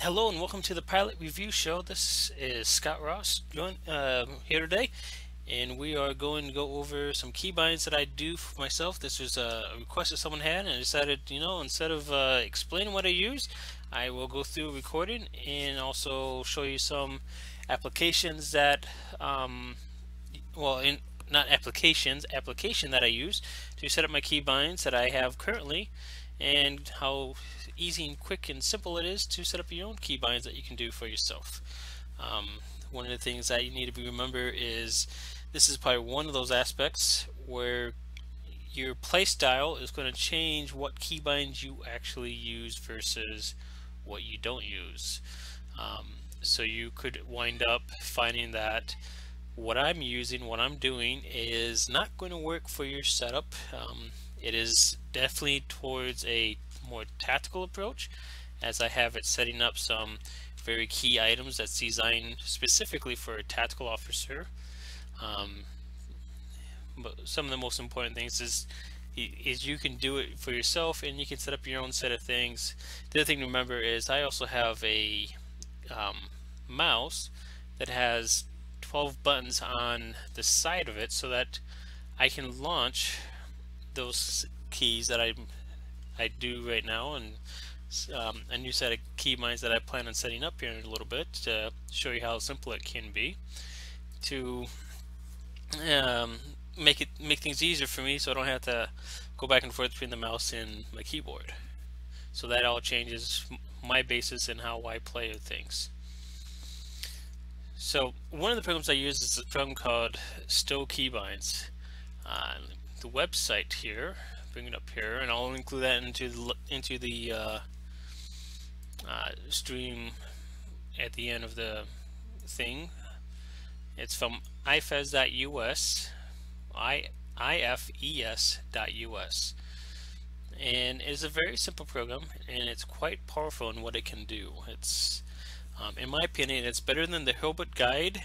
Hello and welcome to the Pilot Review Show. This is Scott Ross here today, and we are going to go over some keybinds that I do for myself. This was a request that someone had, and I decided, instead of explaining what I use, I will go through recording and also show you some applications that, not applications, application that I use to set up my keybinds that I have currently, and how easy and quick and simple it is to set up your own keybinds that you can do for yourself. One of the things that you need to remember is this is probably one of those aspects where your play style is going to change what keybinds you actually use versus what you don't use. So you could wind up finding that what I'm using, what I'm doing is not going to work for your setup. It is definitely towards a more tactical approach, as I have it setting up some very key items that's designed specifically for a tactical officer. But some of the most important things is you can do it for yourself and you can set up your own set of things. The other thing to remember is I also have a mouse that has 12 buttons on the side of it so that I can launch those keys that I do right now, and a new set of keybinds that I plan on setting up here in a little bit to show you how simple it can be to make things easier for me, so I don't have to go back and forth between the mouse and my keyboard. So that all changes my basis in how I play with things. So one of the programs I use is a program called Stow Keybinds. The website here, bring it up here, and I'll include that into the stream at the end of the thing. It's from ifes.us, ifes.us, and it's a very simple program, and it's quite powerful in what it can do. It's in my opinion, it's better than the Hilbert guide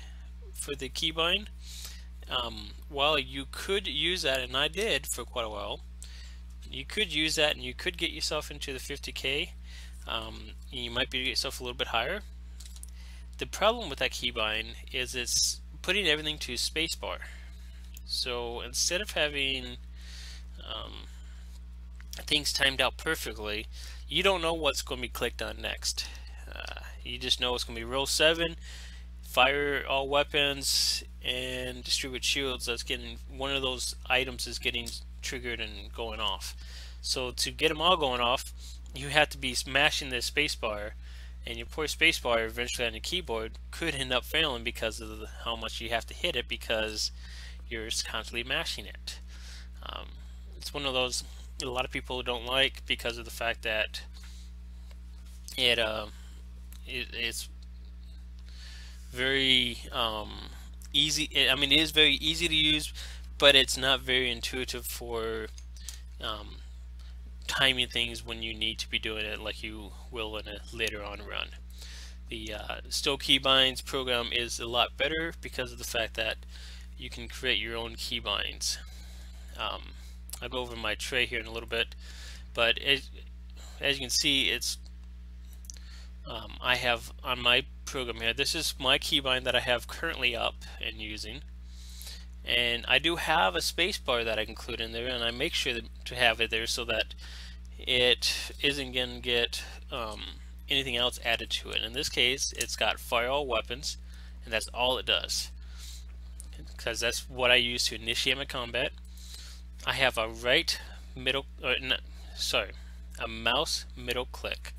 for the keybind. While you could use that, and I did for quite a while, you could use that and you could get yourself into the 50K. You might be able to get yourself a little bit higher. The problem with that keybind is it's putting everything to spacebar. So instead of having things timed out perfectly, you don't know what's going to be clicked on next. You just know it's going to be roll 7, fire all weapons, and distribute shields. That's getting one of those items is getting triggered and going off. So to get them all going off, you have to be smashing the spacebar, and your poor spacebar eventually on the keyboard could end up failing because of how much you have to hit it because you're constantly mashing it. It's one of those a lot of people don't like because of the fact that it's very easy. I mean, it is very easy to use, but it's not very intuitive for timing things when you need to be doing it like you will in a later on run. The Stow Keybinds program is a lot better because of the fact that you can create your own keybinds. I'll go over my tray here in a little bit, but as you can see, it's I have on my program here, this is my keybind that I have currently up and using, and I do have a spacebar that I include in there, and I make sure to have it there so that it isn't going to get anything else added to it. In this case, it's got fire all weapons, and that's all it does, because that's what I use to initiate my combat. I have a a mouse middle click.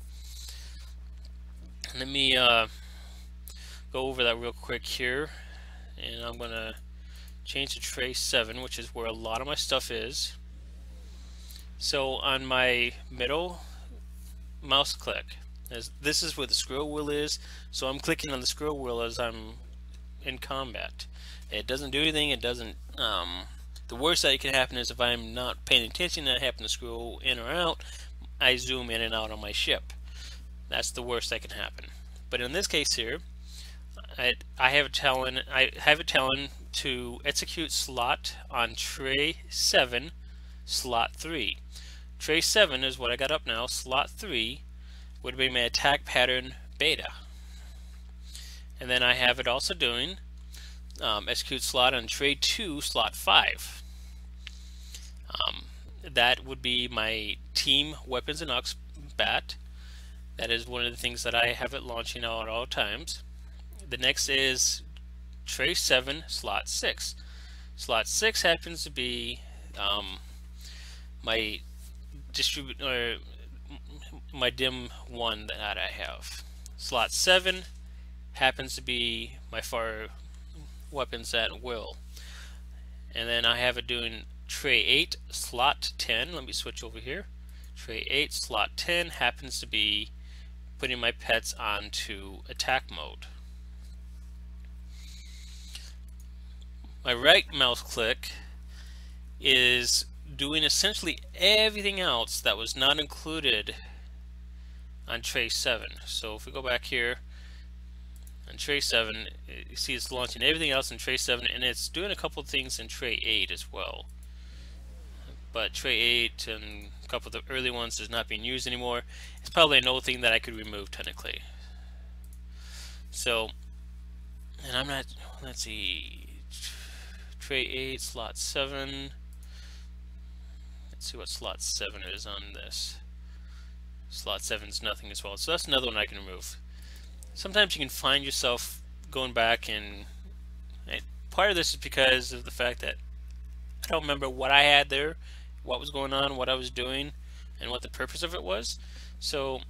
Let me go over that real quick here, and I'm going to change to tray 7, which is where a lot of my stuff is. So on my middle mouse click, this is where the scroll wheel is, so I'm clicking on the scroll wheel as I'm in combat. It doesn't do anything. It doesn't the worst that can happen is if I'm not paying attention and I happen to scroll in or out, I zoom in and out on my ship. That's the worst that can happen. But in this case here, I have it telling to execute slot on tray 7, slot 3. Tray 7 is what I got up now. Slot 3 would be my attack pattern beta. And then I have it also doing execute slot on tray 2 slot 5. That would be my team weapons and aux bat. That is one of the things that I have it launching out at all times. The next is tray 7 slot 6. Slot 6 happens to be my my dim one that I have. Slot 7 happens to be my fire weapons at will. And then I have it doing tray 8 slot 10. Let me switch over here. Tray 8 slot 10 happens to be putting my pets onto attack mode. My right mouse click is doing essentially everything else that was not included on tray 7. So if we go back here on tray 7, you see it's launching everything else in tray 7, and it's doing a couple of things in tray 8 as well. But tray 8 and a couple of the early ones is not being used anymore. It's probably an old thing that I could remove technically. So, and I'm not, let's see, tray 8 slot 7. Let's see what slot 7 is on this. Slot 7 is nothing as well, so that's another one I can remove. Sometimes you can find yourself going back, and part of this is because of the fact that I don't remember what I had there, what was going on, what I was doing, and what the purpose of it was. So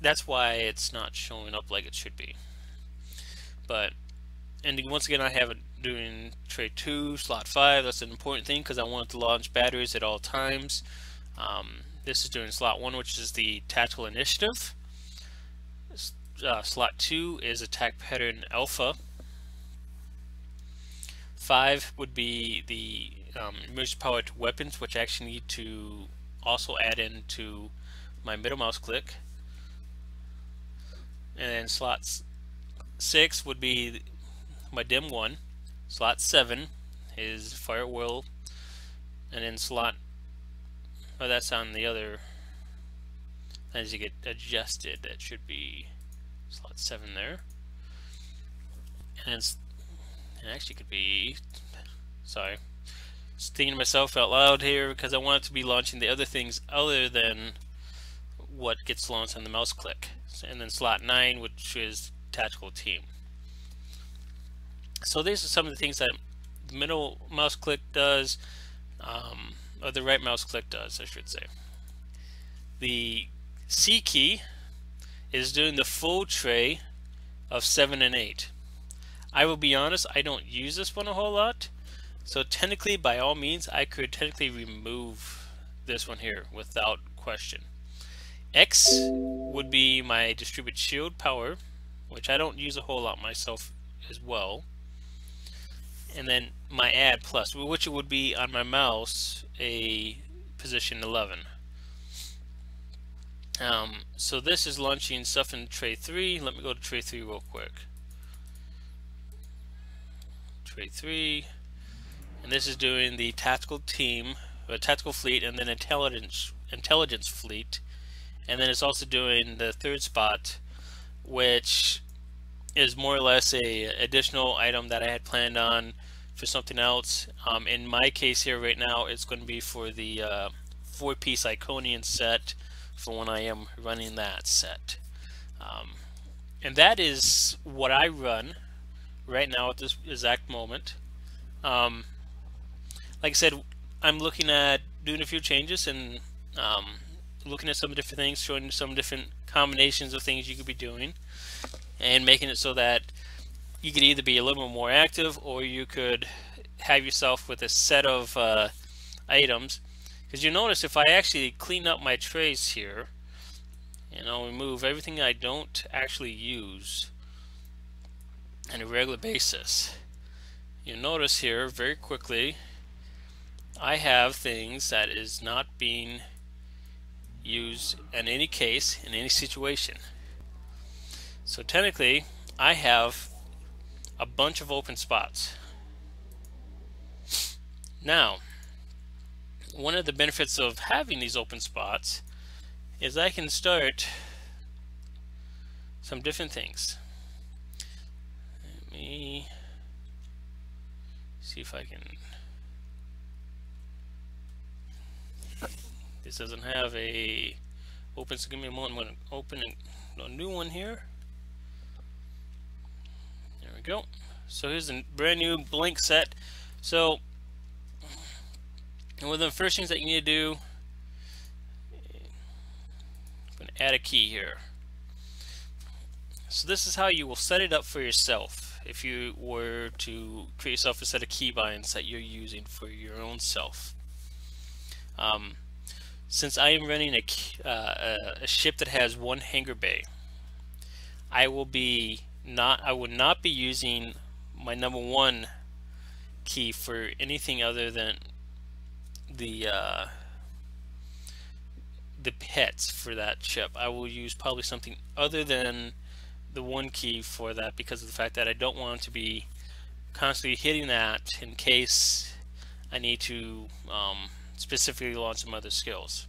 that's why it's not showing up like it should be. But, and once again, I have it doing tray 2 slot 5. That's an important thing because I want it to launch batteries at all times. This is doing slot 1, which is the tactical initiative. Slot 2 is attack pattern alpha. 5 would be the emergency powered weapons, which I actually need to also add into my middle mouse click. And then slot 6 would be my dim one. Slot 7 is fire will, and then slot, oh, that's on the other, as you get adjusted, that should be slot 7 there. And it actually could be, sorry, just thinking to myself out loud here because I want it to be launching the other things other than what gets launched on the mouse click. And then slot 9, which is tactical team. So these are some of the things that the middle mouse click does, or the right mouse click does, I should say. The C key is doing the full tray of 7 and 8. I will be honest, I don't use this one a whole lot, so technically, by all means, I could technically remove this one here without question. X would be my distribute shield power, which I don't use a whole lot myself as well. And then my add plus, which would be on my mouse a position 11. So this is launching stuff in tray 3. Let me go to tray 3 real quick. Tray 3, and this is doing the tactical team, or tactical fleet, and then intelligence fleet, and then it's also doing the third spot, which is more or less a additional item that I had planned on for something else. In my case here right now, it's going to be for the 4-piece Iconian set for when I am running that set. And that is what I run right now at this exact moment. Like I said, I'm looking at doing a few changes and looking at some different things, showing some different combinations of things you could be doing, and making it so that you could either be a little bit more active, or you could have yourself with a set of items. Because you notice if I actually clean up my trays here, and I'll remove everything I don't actually use on a regular basis, you notice here very quickly I have things that is not being used in any case, in any situation. So technically I have a bunch of open spots. Now, one of the benefits of having these open spots is I can start some different things. Let me see if I can. This doesn't have a open, so give me a moment. I'm going to open a new one here. There we go. So here's a brand new blank set. So one of the first things that you need to do, I'm going to add a key here. So this is how you will set it up for yourself if you were to create yourself a set of keybinds that you're using for your own self. Since I am running a ship that has one hangar bay, I will not be using my number one key for anything other than the pets for that ship. I will use probably something other than the one key for that, because of the fact that I don't want to be constantly hitting that in case I need to specifically launch some other skills.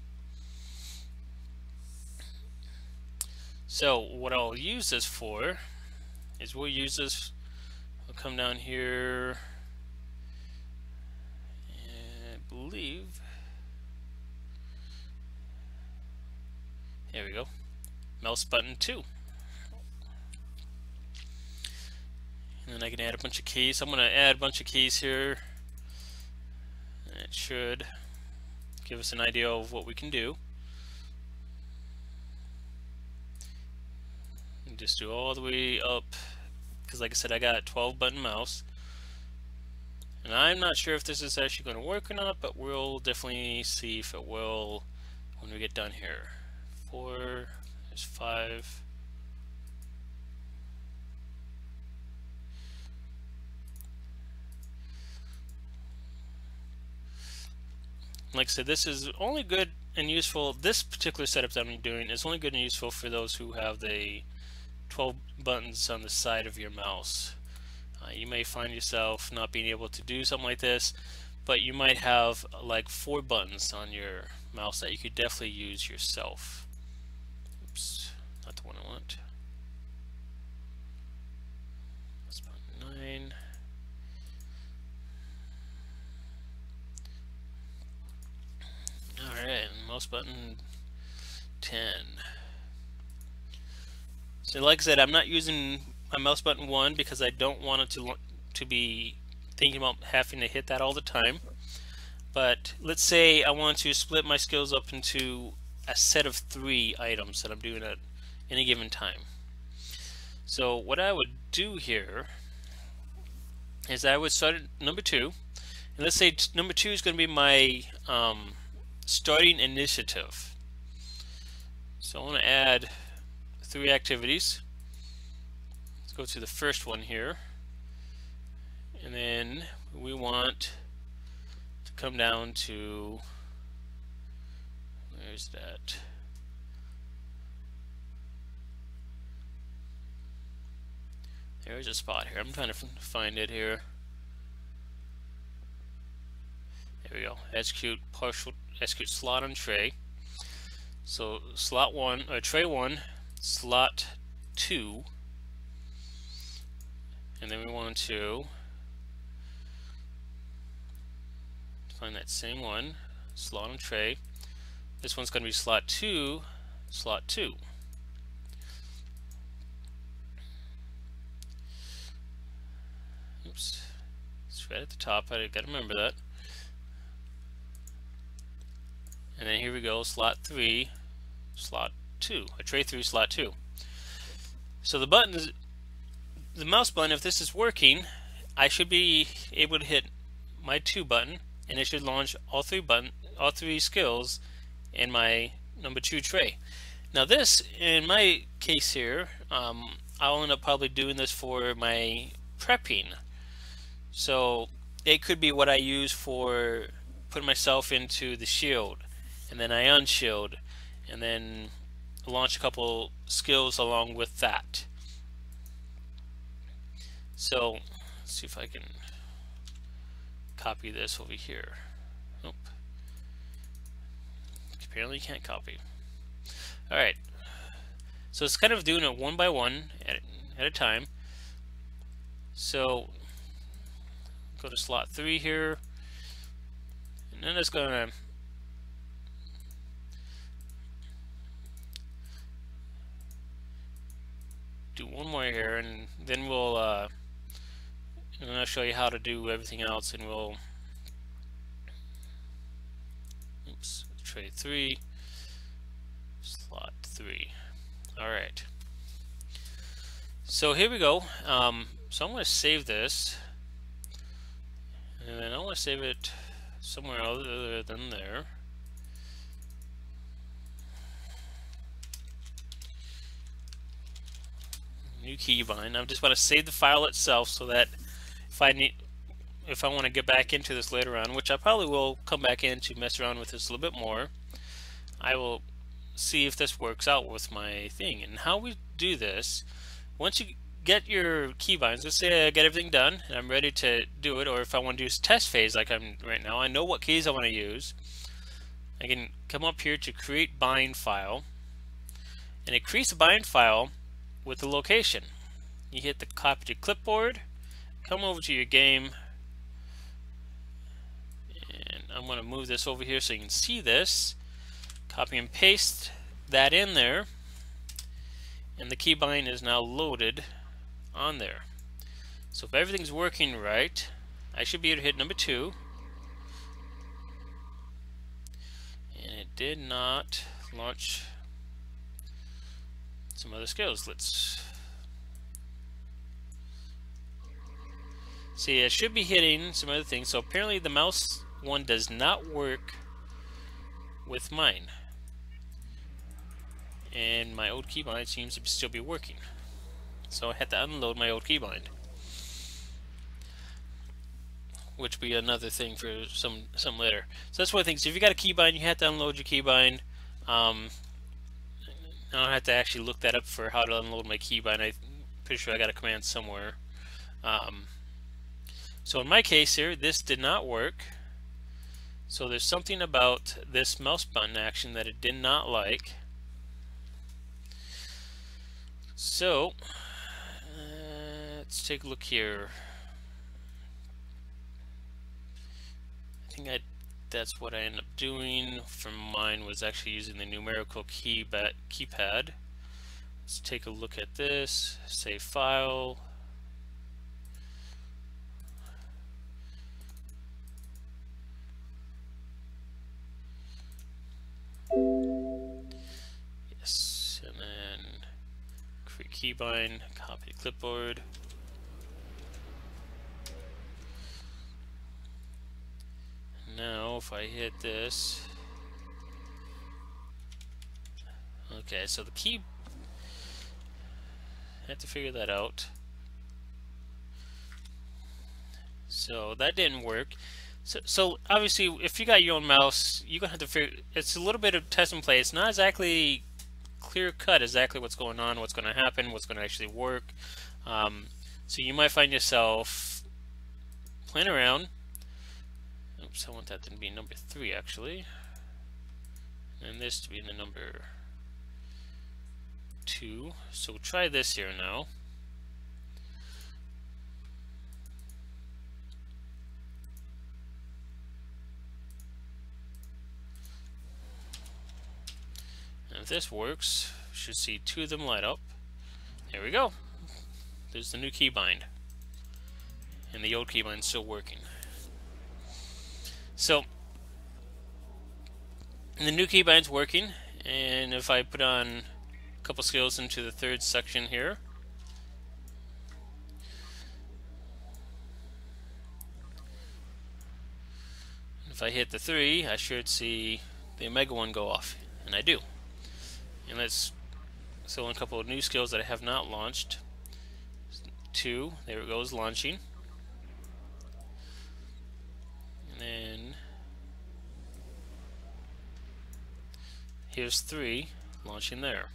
So what I'll use this for is we'll come down here, and I believe, there we go, mouse button 2. And then I can add a bunch of keys. I'm going to add a bunch of keys here. And it should give us an idea of what we can do. And just do all the way up, because like I said, I got a 12 button mouse. And I'm not sure if this is actually going to work or not, but we'll definitely see if it will when we get done here. 4, there's 5. Like I said, this is only good and useful. This particular setup that I'm doing is only good and useful for those who have the 12 buttons on the side of your mouse. You may find yourself not being able to do something like this, but you might have like 4 buttons on your mouse that you could definitely use yourself. Oops, not the one I want. That's button 9. Alright, mouse button 10. So like I said, I'm not using my mouse button 1 because I don't want it to be thinking about having to hit that all the time. But let's say I want to split my skills up into a set of 3 items that I'm doing at any given time. So what I would do here is I would start at number 2, and let's say number 2 is going to be my starting initiative. So I want to add 3 activities. Let's go to the first one here, and then we want to come down to, where's that? There's a spot here. I'm trying to find it here. There we go. Execute slot on tray. So slot 1, or tray 1, slot 2, and then we want to find that same one, slot on tray. This one's going to be slot 2, slot 2. Oops, it's right at the top. I got to remember that. And then here we go, slot 3, slot 2, a tray 3, slot 2. So the button is, the mouse button, if this is working, I should be able to hit my 2 button, and it should launch all 3 skills in my number 2 tray. Now this, in my case here, I'll end up probably doing this for my prepping. So it could be what I use for putting myself into the shield, and then I unshield, and then launch a couple skills along with that. So let's see if I can copy this over here. Nope. Apparently you can't copy. Alright. So it's kind of doing it one by one at a time. So go to slot 3 here, and then it's going to do one more here, and then we'll and I'll show you how to do everything else, and we'll tray 3, slot 3. Alright, so here we go. So I'm going to save this, and then I want to save it somewhere other than there. New keybind. I just want to save the file itself so that if I want to get back into this later on, which I probably will come back in to mess around with this a little bit more, I will see if this works out with my thing. And how we do this, once you get your keybinds, let's say I get everything done and I'm ready to do it, or if I want to do test phase like I'm right now, I know what keys I want to use. I can come up here to create bind file, and it creates a bind file with the location. You hit the copy to clipboard, come over to your game, and I'm going to move this over here so you can see this. Copy and paste that in there, and the keybind is now loaded on there. So if everything's working right, I should be able to hit number 2, and it did not launch some other skills. Let's see, I should be hitting some other things. So apparently the mouse one does not work with mine, and my old keybind seems to still be working. So I had to unload my old keybind, which will be another thing for some later. So that's one of the things. If you got a keybind, you have to unload your keybind. I don't have to actually look that up for how to unload my keybind. I'm pretty sure I got a command somewhere. So in my case here, this did not work. So there's something about this mouse button action that it did not like. So let's take a look here. I think that's what I ended up doing for mine, was actually using the numerical keypad. Let's take a look at this. Save file. Yes, and then create keybind, copy to clipboard. Now if I hit this, okay, so the key, I have to figure that out. So that didn't work. So obviously, if you got your own mouse, you're gonna have to figure. It's a little bit of test and play. It's not exactly clear cut exactly what's going on, what's going to happen, what's going to actually work. So you might find yourself playing around. Oops, I want that to be number 3 actually, and this to be the number 2. So try this here now. And if this works, you should see 2 of them light up. There we go. There's the new keybind, and the old keybind's still working. So the new keybind's working, and if I put on a couple skills into the 3rd section here, if I hit the 3, I should see the Omega one go off, and I do. And let's throw in a couple of new skills that I have not launched. 2, there it goes, launching. And then here's 3, launching there.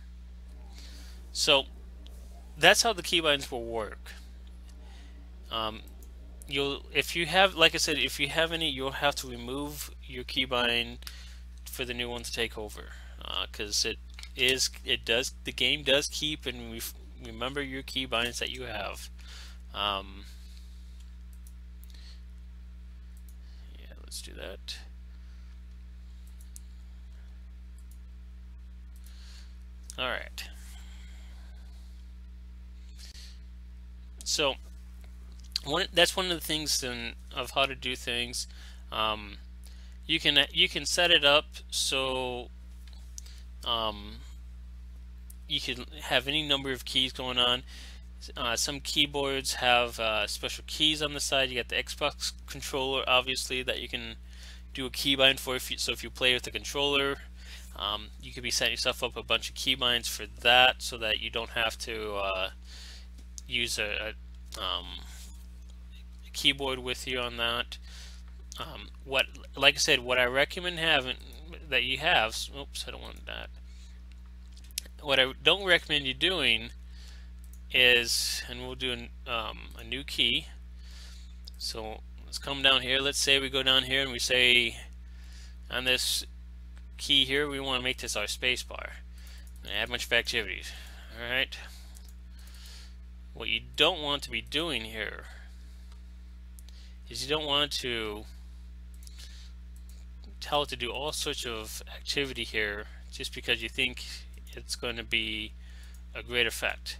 So that's how the keybinds will work. If you have, like I said, if you have any, you'll have to remove your keybind for the new one to take over, because the game does keep and remember your keybinds that you have. Yeah, let's do that. All right. So that's one of the things of how to do things. You can set it up so you can have any number of keys going on. Some keyboards have special keys on the side. You got the Xbox controller, obviously, that you can do a keybind for. So if you play with the controller, you could be setting yourself up a bunch of keybinds for that, so that you don't have to use a keyboard with you on that. Like I said, what I recommend that you have. Oops, I don't want that. What I don't recommend you doing is, and we'll do a new key. So let's come down here. Let's say we go down here and we say on this key here, we want to make this our space bar and add a bunch of activities. All right. What you don't want to be doing here is you don't want to tell it to do all sorts of activity here just because you think it's going to be a great effect.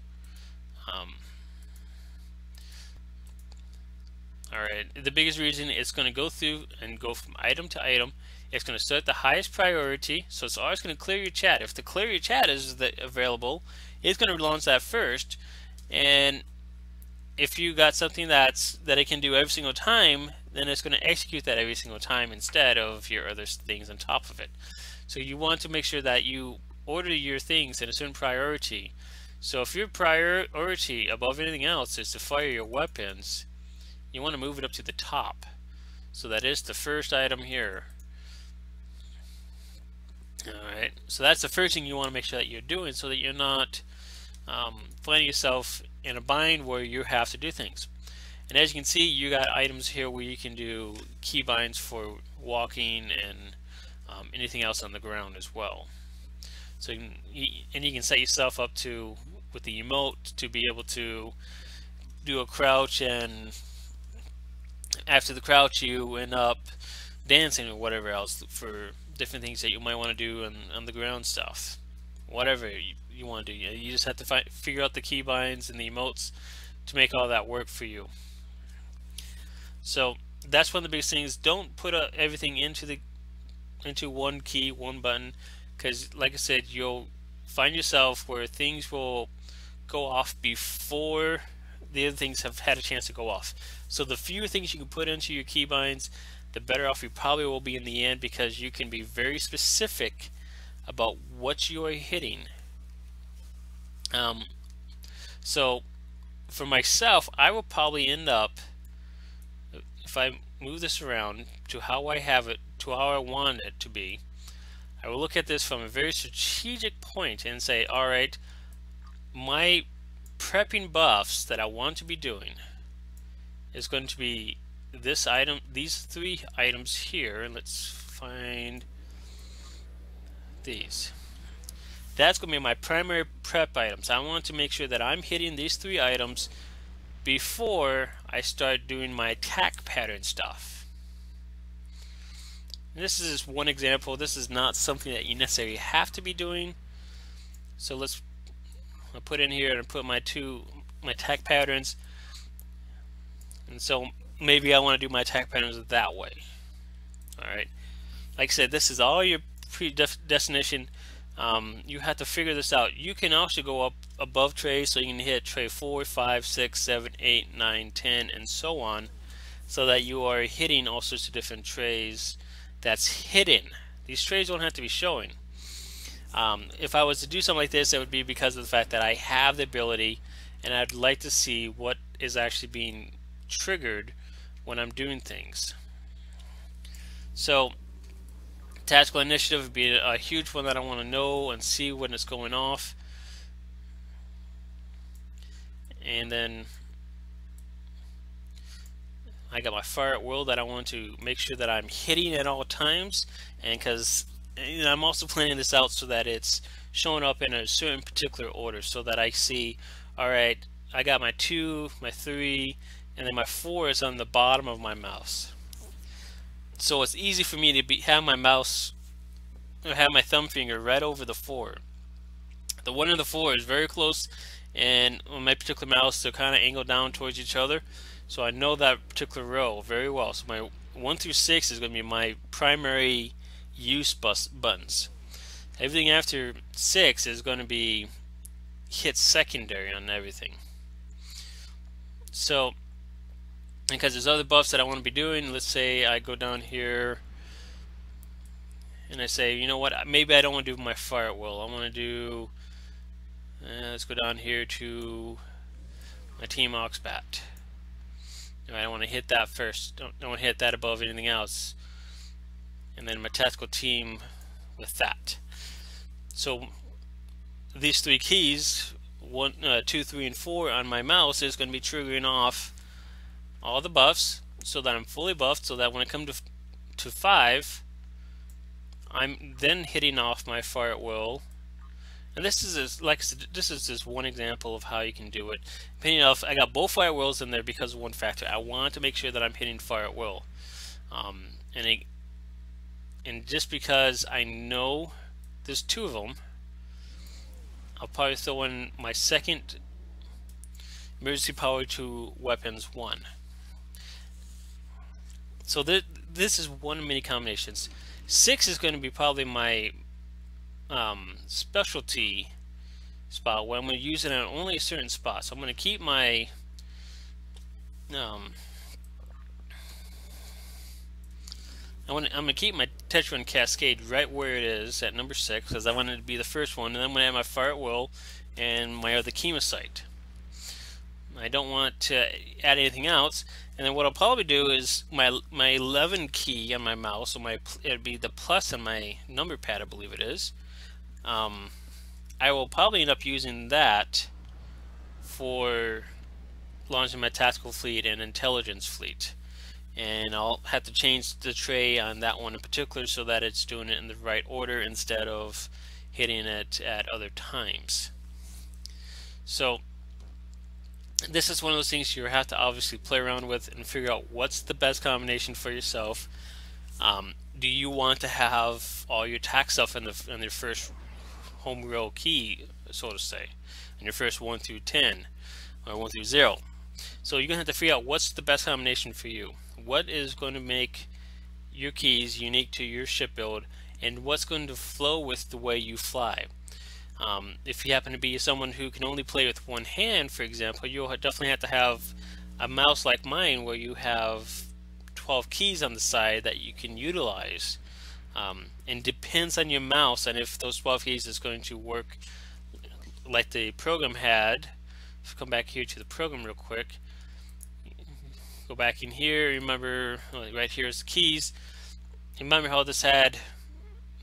Alright, the biggest reason it's going to go through and go from item to item. It's going to start the highest priority, so it's always going to clear your chat. If the clear your chat is available, it's going to launch that first. And if you got something that it can do every single time, then it's going to execute that every single time instead of your other things on top of it. So you want to make sure that you order your things in a certain priority. So if your priority above anything else is to fire your weapons, you want to move it up to the top. So that is the first item here. Alright, so that's the first thing you want to make sure that you're doing, so that you're not finding yourself in a bind where you have to do things. And as you can see, you got items here where you can do keybinds for walking and anything else on the ground as well. So you can set yourself up to, with the emote, to be able to do a crouch, and after the crouch you end up dancing or whatever else for different things that you might want to do on the ground stuff. Whatever you want to do, you just have to figure out the keybinds and the emotes to make all that work for you. So that's one of the biggest things. Don't put everything into one key, one button, because like I said, you'll find yourself where things will go off before the other things have had a chance to go off. So the fewer things you can put into your keybinds, the better off you probably will be in the end, because you can be very specific about what you are hitting. So for myself, I will probably end up, if I move this around to how I have it, to how I want it to be, I will look at this from a very strategic point and say, alright, my prepping buffs that I want to be doing is going to be this item, these three items here. Let's find these. That's going to be my primary prep items. I want to make sure that I'm hitting these three items before I start doing my attack pattern stuff. And this is just one example. This is not something that you necessarily have to be doing. So I'll put in here and put my attack patterns. And so maybe I want to do my attack patterns that way. Alright. Like I said, this is all your predestination. You have to figure this out. You can also go up above trays, so you can hit tray 4, 5, 6, 7, 8, 9, 10, and so on, so that you are hitting all sorts of different trays that's hidden. These trays don't have to be showing. If I was to do something like this, it would be because of the fact that I have the ability, and I'd like to see what is actually being triggered when I'm doing things. So tactical initiative would be a huge one that I want to know and see when it's going off. And then I got my fire at will that I want to make sure that I'm hitting at all times, and because I'm also planning this out so that it's showing up in a certain particular order, so that I see, all right, I got my 2, my 3, and then my 4 is on the bottom of my mouse. So it's easy for me to have my mouse, or have my thumb finger right over the 4. The 1 and the 4 is very close, and on my particular mouse they're kind of angled down towards each other, so I know that particular row very well. So my 1 through 6 is going to be my primary use buttons. Everything after 6 is going to be hit secondary on everything. So because there's other buffs that I want to be doing, let's say I go down here and I say, you know what, maybe I don't want to do my fire at will. I want to do, let's go down here to my team aux bat. I want to hit that first. Don't want to hit that above anything else. And then my tactical team with that. So these 3 keys, 1, 2, 3, and 4 on my mouse is going to be triggering off all the buffs, so that I'm fully buffed. So that when I come to 5, I'm then hitting off my fire at will. And this is like I said, this is just one example of how you can do it. Depending on, I got both fire at wills in there because of one factor. I want to make sure that I'm hitting fire at will, and just because I know there's 2 of them, I'll probably throw in my second emergency power to weapons 1. So this is one of many combinations. 6 is going to be probably my specialty spot, where I'm going to use it on only a certain spot. So I'm going to keep my I'm going to keep my Tetrarch Cascade right where it is at number 6, because I want it to be the first one, and then I'm going to add my fire at will and my other Chemosite. I don't want to add anything else. And then what I'll probably do is my 11 key on my mouse, so it'd be the plus on my number pad, I believe it is. I will probably end up using that for launching my tactical fleet and intelligence fleet, and I'll have to change the tray on that one in particular so that it's doing it in the right order instead of hitting it at other times. So this is one of those things you have to obviously play around with and figure out what's the best combination for yourself. Do you want to have all your attack stuff in your first home row key, so to say, in your first 1 through 10 or 1 through 0? So you're going to have to figure out what's the best combination for you. What is going to make your keys unique to your ship build, and what's going to flow with the way you fly. If you happen to be someone who can only play with one hand, for example, you'll definitely have to have a mouse like mine where you have 12 keys on the side that you can utilize. And depends on your mouse and if those 12 keys is going to work like the program had. Let's come back here to the program real quick. Go back in here. Remember, right here is the keys. Remember how this had,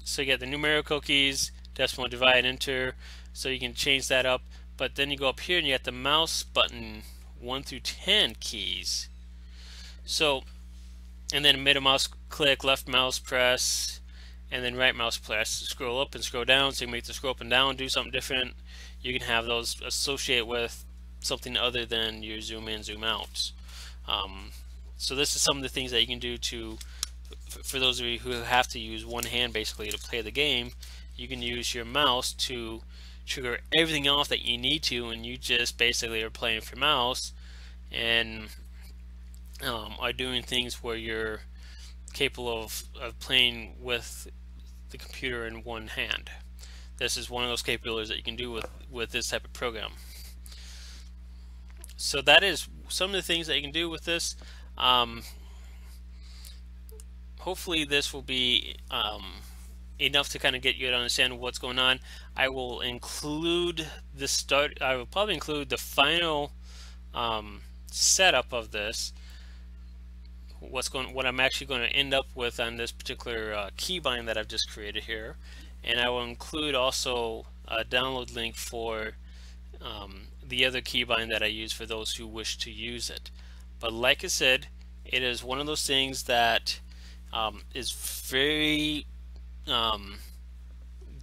so you get the numerical keys, decimal, divide, enter, so you can change that up. But then you go up here and you got the mouse button 1 through 10 keys. So, and then middle mouse click, left mouse press, and then right mouse press. Scroll up and scroll down, so you can make the scroll up and down do something different. You can have those associate with something other than your zoom in, zoom out. So this is some of the things that you can do for those of you who have to use one hand basically to play the game. You can use your mouse to trigger everything off that you need to, and you just basically are playing with your mouse and are doing things where you're capable of playing with the computer in one hand. This is one of those capabilities that you can do with this type of program. So that is some of the things that you can do with this. Hopefully this will be enough to kind of get you to understand what's going on. I will include the start. I will probably include the final setup of this. What I'm actually going to end up with on this particular keybind that I've just created here, and I will include also a download link for the other keybind that I use for those who wish to use it. But like I said, it is one of those things that is very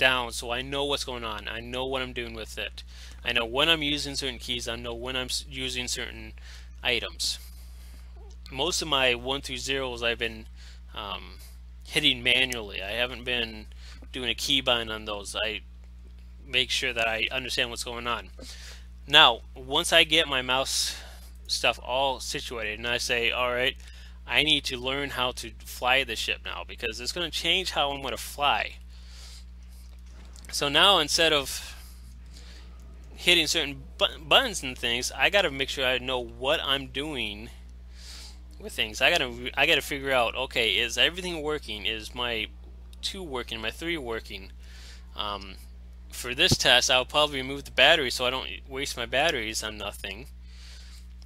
down so I know what's going on. I know what I'm doing with it. I know when I'm using certain keys. I know when I'm using certain items. Most of my 1 through 0s I've been hitting manually. I haven't been doing a keybind on those. I make sure that I understand what's going on. Now, once I get my mouse stuff all situated and I say, alright, I need to learn how to fly the ship now, because it's going to change how I'm going to fly. So now, instead of hitting certain buttons and things, I got to make sure I know what I'm doing with things. I got to figure out, okay, is everything working? Is my 2 working? My 3 working? For this test, I'll probably remove the battery so I don't waste my batteries on nothing.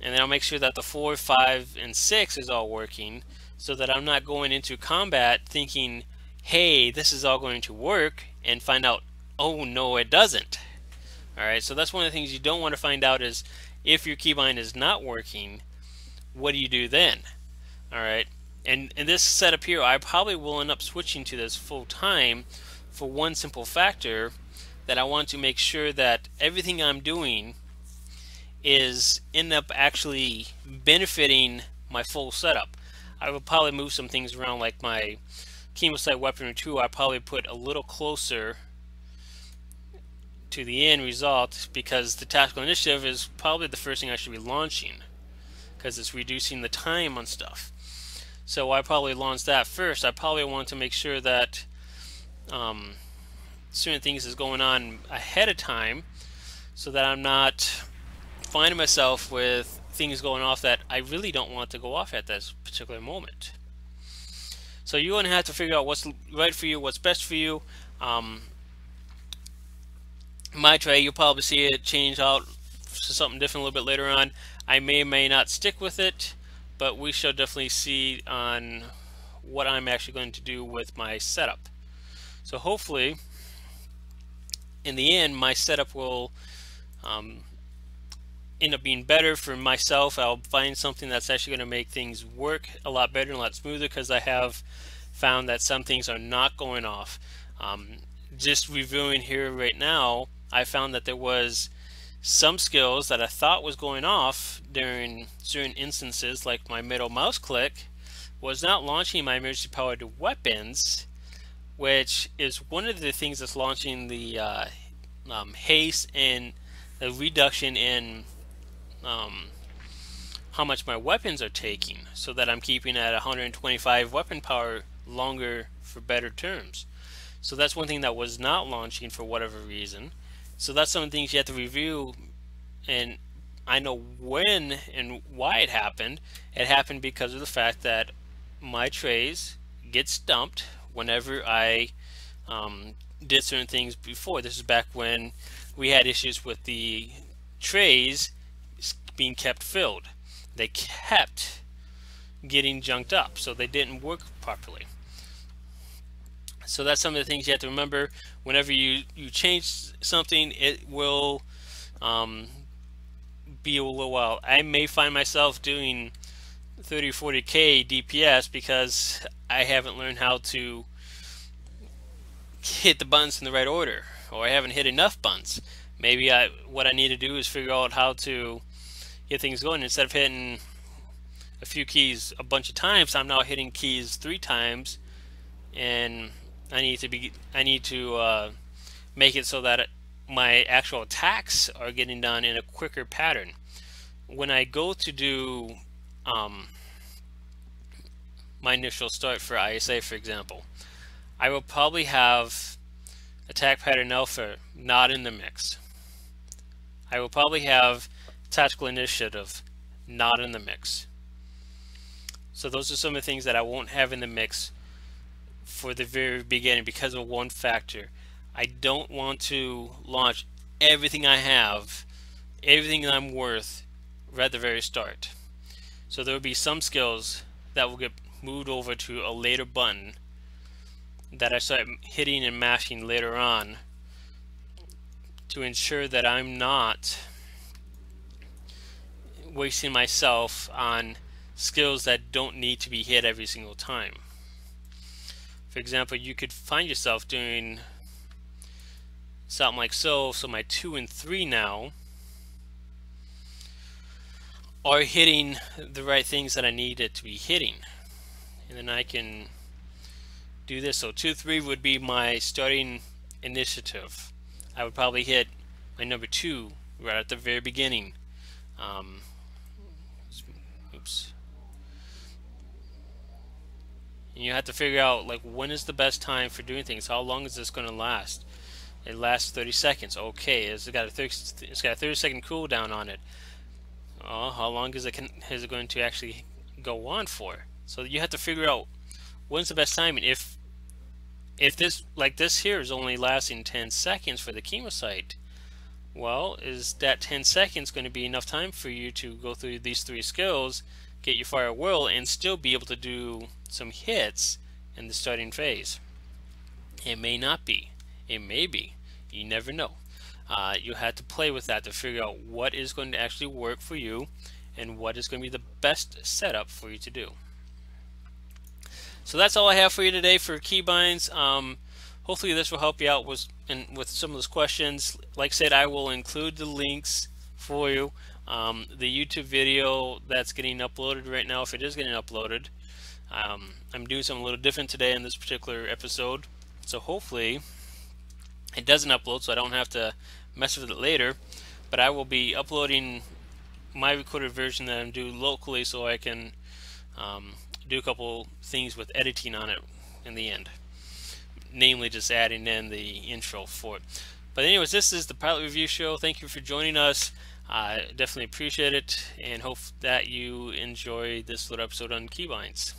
And then I'll make sure that the 4, 5, and 6 is all working, so that I'm not going into combat thinking, hey, this is all going to work, and find out, oh no, it doesn't. Alright, so that's one of the things you don't want to find out, is if your keybind is not working, what do you do then? Alright, and in this setup here, I probably will end up switching to this full time for one simple factor, that I want to make sure that everything I'm doing is end up actually benefiting my full setup. I will probably move some things around, like my chemosite weaponry 2, I probably put a little closer to the end result, because the tactical initiative is probably the first thing I should be launching, because it's reducing the time on stuff. So I probably launch that first. I probably want to make sure that certain things is going on ahead of time, so that I'm not finding myself with things going off that I really don't want to go off at this particular moment. So you're going to have to figure out what's right for you, what's best for you. My tray, you'll probably see it change out to something different a little bit later on. I may or may not stick with it, but we shall definitely see on what I'm actually going to do with my setup. So hopefully, in the end, my setup will end up being better for myself. I'll find something that's actually going to make things work a lot better and a lot smoother, because I have found that some things are not going off. Just reviewing here right now, I found that there was some skills that I thought was going off during certain instances, like my middle mouse click was not launching my emergency powered weapons, which is one of the things that's launching the haste and the reduction in how much my weapons are taking, so that I'm keeping at 125 weapon power longer for better terms. So that's one thing that was not launching for whatever reason. So that's some of the things you have to review, and I know when and why it happened. It happened because of the fact that my trays get stumped whenever I did certain things before. This is back when we had issues with the trays being kept filled. They kept getting junked up, so they didn't work properly. So that's some of the things you have to remember. Whenever you change something, it will be a little while. I may find myself doing 30 or 40k DPS because I haven't learned how to hit the buttons in the right order, or I haven't hit enough buttons. Maybe what I need to do is figure out how to get things going. Instead of hitting a few keys a bunch of times, I'm now hitting keys 3 times, and I need to make it so that my actual attacks are getting done in a quicker pattern. When I go to do my initial start for ISA, for example, I will probably have attack pattern alpha not in the mix. I will probably have tactical initiative not in the mix. So those are some of the things that I won't have in the mix for the very beginning, because of one factor. I don't want to launch everything I have, everything that I'm worth, right at the very start. So there will be some skills that will get moved over to a later button that I start hitting and mashing later on, to ensure that I'm not wasting myself on skills that don't need to be hit every single time. For example, you could find yourself doing something like so. So my 2 and 3 now are hitting the right things that I need it to be hitting. And then I can do this. So 2, 3 would be my starting initiative. I would probably hit my number 2 right at the very beginning. Oops. And you have to figure out, like, when is the best time for doing things. How long is this going to last? It lasts 30 seconds. Okay, it's got a 30-second cooldown on it. How long is it going to actually go on for? So you have to figure out when's the best timing. If this, like this here, is only lasting 10 seconds for the chemosite, well, is that 10 seconds going to be enough time for you to go through these 3 skills, get your fire whirl, and still be able to do some hits in the starting phase? It may not be. It may be. You never know. You have to play with that to figure out what is going to actually work for you and what is going to be the best setup for you to do. So that's all I have for you today for keybinds. Hopefully this will help you out with some of those questions. Like I said, I will include the links for you. The YouTube video that's getting uploaded right now, if it is getting uploaded, I'm doing something a little different today in this particular episode. So hopefully it doesn't upload so I don't have to mess with it later. But I will be uploading my recorded version that I'm doing locally so I can do a couple things with editing on it in the end. Namely just adding in the intro for it. But anyways, this is the Pilot Review Show. Thank you for joining us. I definitely appreciate it and hope that you enjoy this little episode on keybinds.